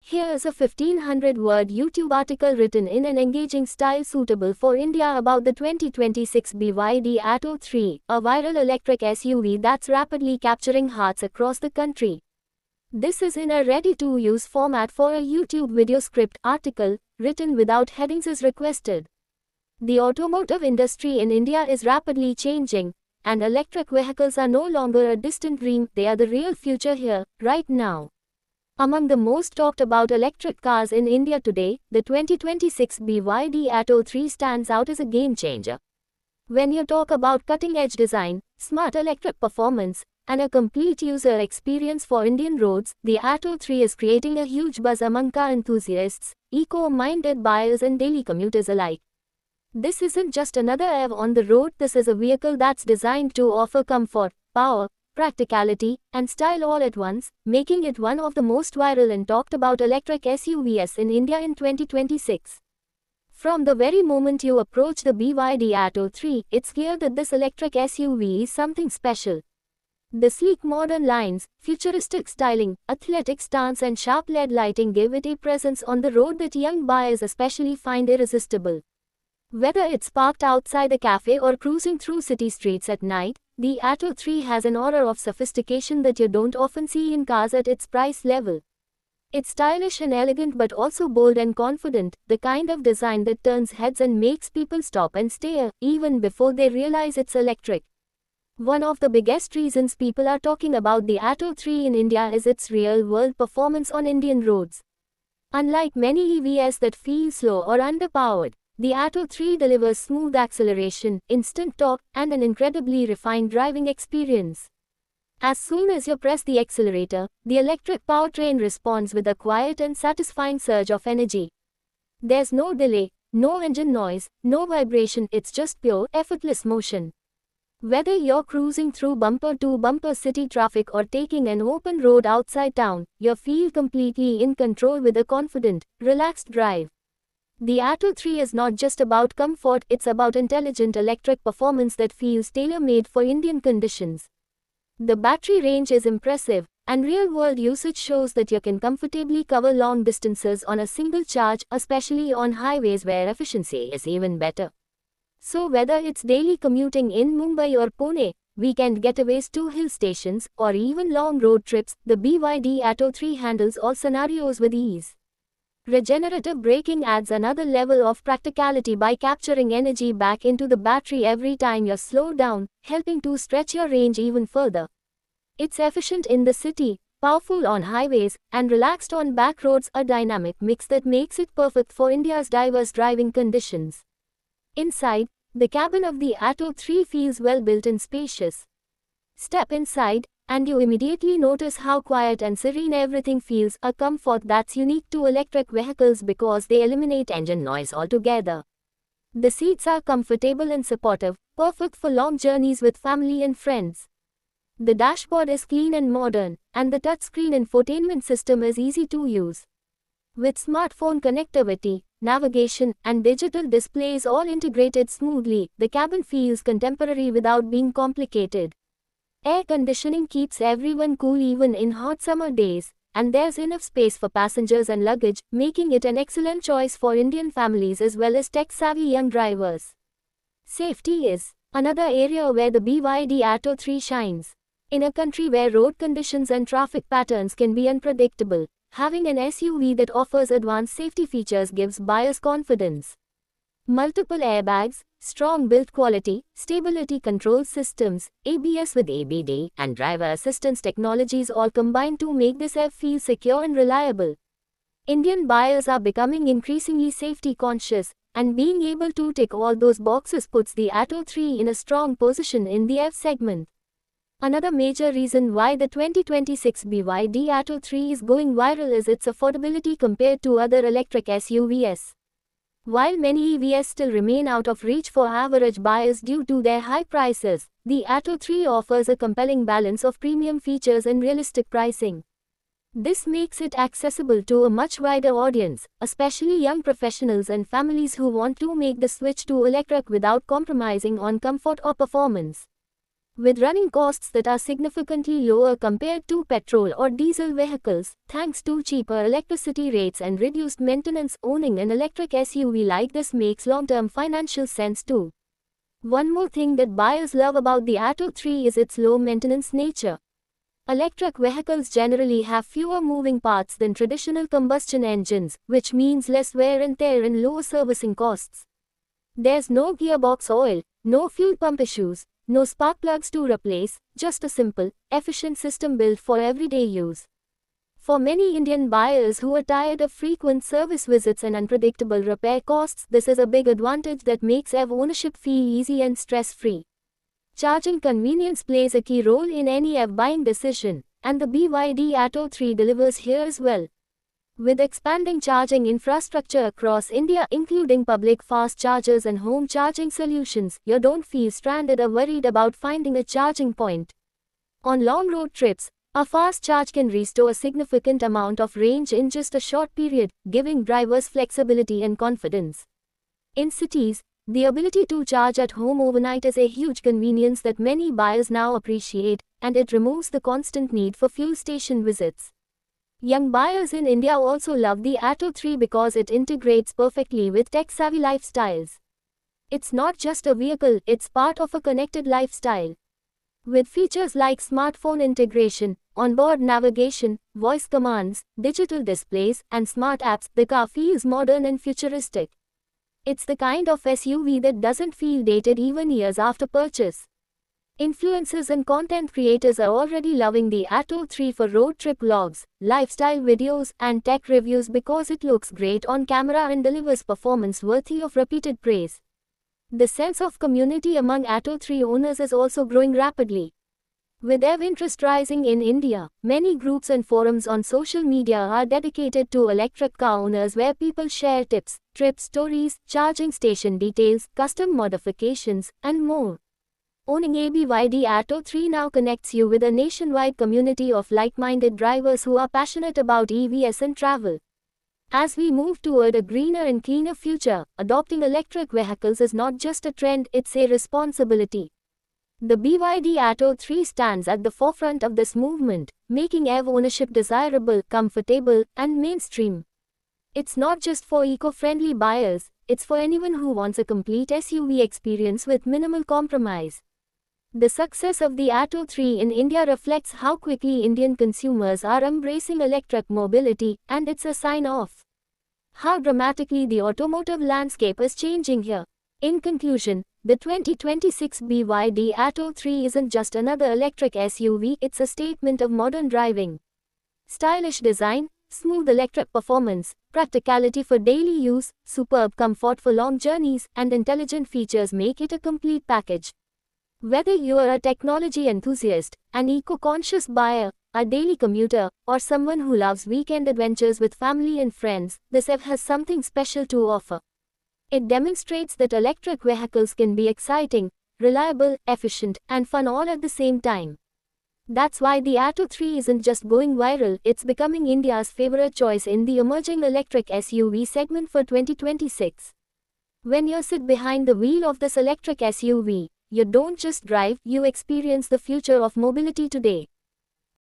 Here is a 1500-word YouTube article written in an engaging style suitable for India about the 2026 BYD Atto 3, a viral electric SUV that's rapidly capturing hearts across the country. This is in a ready-to-use format for a YouTube video script article, written without headings as requested. The automotive industry in India is rapidly changing, and electric vehicles are no longer a distant dream, they are the real future here, right now. Among the most talked about electric cars in India today, the 2026 BYD Atto 3 stands out as a game changer. When you talk about cutting-edge design, smart electric performance, and a complete user experience for Indian roads, the Atto 3 is creating a huge buzz among car enthusiasts, eco-minded buyers and daily commuters alike. This isn't just another EV on the road, this is a vehicle that's designed to offer comfort, power, practicality, and style all at once, making it one of the most viral and talked about electric SUVs in India in 2026. From the very moment you approach the BYD Atto 3, it's clear that this electric SUV is something special. The sleek modern lines, futuristic styling, athletic stance and sharp LED lighting give it a presence on the road that young buyers especially find irresistible. Whether it's parked outside a cafe or cruising through city streets at night, the Atto 3 has an aura of sophistication that you don't often see in cars at its price level. It's stylish and elegant but also bold and confident, the kind of design that turns heads and makes people stop and stare, even before they realize it's electric. One of the biggest reasons people are talking about the Atto 3 in India is its real-world performance on Indian roads. Unlike many EVs that feel slow or underpowered, the Atto 3 delivers smooth acceleration, instant torque, and an incredibly refined driving experience. As soon as you press the accelerator, the electric powertrain responds with a quiet and satisfying surge of energy. There's no delay, no engine noise, no vibration, it's just pure, effortless motion. Whether you're cruising through bumper-to-bumper city traffic or taking an open road outside town, you feel completely in control with a confident, relaxed drive. The Atto 3 is not just about comfort, it's about intelligent electric performance that feels tailor-made for Indian conditions. The battery range is impressive, and real-world usage shows that you can comfortably cover long distances on a single charge, especially on highways where efficiency is even better. So whether it's daily commuting in Mumbai or Pune, weekend getaways to hill stations, or even long road trips, the BYD Atto 3 handles all scenarios with ease. Regenerative braking adds another level of practicality by capturing energy back into the battery every time you slow down, helping to stretch your range even further. It's efficient in the city, powerful on highways, and relaxed on back roads, a dynamic mix that makes it perfect for India's diverse driving conditions. Inside, the cabin of the Atto 3 feels well built and spacious. Step inside, and you immediately notice how quiet and serene everything feels, a comfort that's unique to electric vehicles because they eliminate engine noise altogether. The seats are comfortable and supportive, perfect for long journeys with family and friends. The dashboard is clean and modern, and the touchscreen infotainment system is easy to use. With smartphone connectivity, navigation, and digital displays all integrated smoothly, the cabin feels contemporary without being complicated. Air conditioning keeps everyone cool even in hot summer days, and there's enough space for passengers and luggage, making it an excellent choice for Indian families as well as tech-savvy young drivers. Safety is another area where the BYD Atto 3 shines. In a country where road conditions and traffic patterns can be unpredictable, having an SUV that offers advanced safety features gives buyers confidence. Multiple airbags, strong build quality, stability control systems, ABS with ABD, and driver assistance technologies all combine to make this EV feel secure and reliable. Indian buyers are becoming increasingly safety conscious, and being able to tick all those boxes puts the Atto 3 in a strong position in the EV segment. Another major reason why the 2026 BYD Atto 3 is going viral is its affordability compared to other electric SUVs. While many EVs still remain out of reach for average buyers due to their high prices, the Atto 3 offers a compelling balance of premium features and realistic pricing. This makes it accessible to a much wider audience, especially young professionals and families who want to make the switch to electric without compromising on comfort or performance. With running costs that are significantly lower compared to petrol or diesel vehicles, thanks to cheaper electricity rates and reduced maintenance, owning an electric SUV like this makes long-term financial sense too. One more thing that buyers love about the Atto 3 is its low-maintenance nature. Electric vehicles generally have fewer moving parts than traditional combustion engines, which means less wear and tear and lower servicing costs. There's no gearbox oil, no fuel pump issues, no spark plugs to replace, just a simple, efficient system built for everyday use. For many Indian buyers who are tired of frequent service visits and unpredictable repair costs, this is a big advantage that makes EV ownership feel easy and stress-free. Charging convenience plays a key role in any EV buying decision, and the BYD Atto 3 delivers here as well. With expanding charging infrastructure across India, including public fast chargers and home charging solutions, you don't feel stranded or worried about finding a charging point. On long road trips, a fast charge can restore a significant amount of range in just a short period, giving drivers flexibility and confidence. In cities, the ability to charge at home overnight is a huge convenience that many buyers now appreciate, and it removes the constant need for fuel station visits. Young buyers in India also love the Atto 3 because it integrates perfectly with tech-savvy lifestyles. It's not just a vehicle, it's part of a connected lifestyle. With features like smartphone integration, onboard navigation, voice commands, digital displays, and smart apps, the car feels modern and futuristic. It's the kind of SUV that doesn't feel dated even years after purchase. Influencers and content creators are already loving the Atto 3 for road trip vlogs, lifestyle videos, and tech reviews because it looks great on camera and delivers performance worthy of repeated praise. The sense of community among Atto 3 owners is also growing rapidly. With EV interest rising in India, many groups and forums on social media are dedicated to electric car owners where people share tips, trip stories, charging station details, custom modifications, and more. Owning a BYD Atto 3 now connects you with a nationwide community of like-minded drivers who are passionate about EVs and travel. As we move toward a greener and cleaner future, adopting electric vehicles is not just a trend, it's a responsibility. The BYD Atto 3 stands at the forefront of this movement, making EV ownership desirable, comfortable, and mainstream. It's not just for eco-friendly buyers, it's for anyone who wants a complete SUV experience with minimal compromise. The success of the Atto 3 in India reflects how quickly Indian consumers are embracing electric mobility, and it's a sign of how dramatically the automotive landscape is changing here. In conclusion, the 2026 BYD Atto 3 isn't just another electric SUV, it's a statement of modern driving. Stylish design, smooth electric performance, practicality for daily use, superb comfort for long journeys, and intelligent features make it a complete package. Whether you are a technology enthusiast, an eco-conscious buyer, a daily commuter, or someone who loves weekend adventures with family and friends, this EV has something special to offer. It demonstrates that electric vehicles can be exciting, reliable, efficient, and fun all at the same time. That's why the Atto 3 isn't just going viral, it's becoming India's favorite choice in the emerging electric SUV segment for 2026. When you sit behind the wheel of this electric SUV, you don't just drive, you experience the future of mobility today.